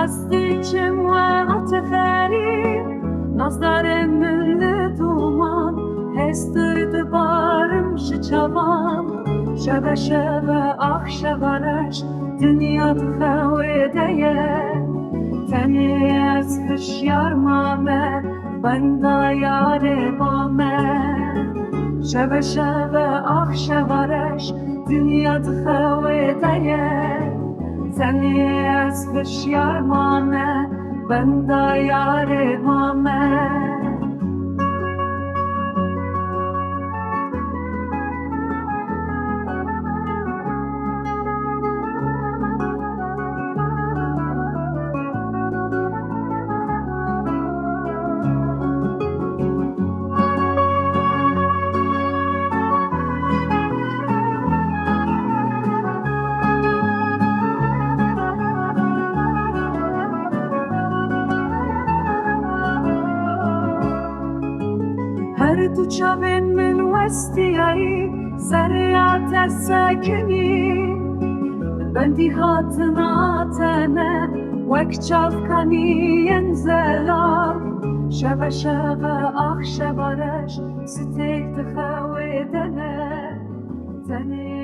هستيچم و عطفری نظر من دومان هستی دبارم شچوان شب شب آخ شبانش دنیا تخوی دیه تنی از هشیار مامه بندا یار بامه شب شب آخ شبانش دنیا تخوی دیه تنی از هشیار مامه بندا یار بامه هر تو چاوین من وستیایی سریعت ساکنی بندی هاتنا تنه وک چاو کنی انزلا شب شب آخ شبارش ستیک تخوی دنه تنی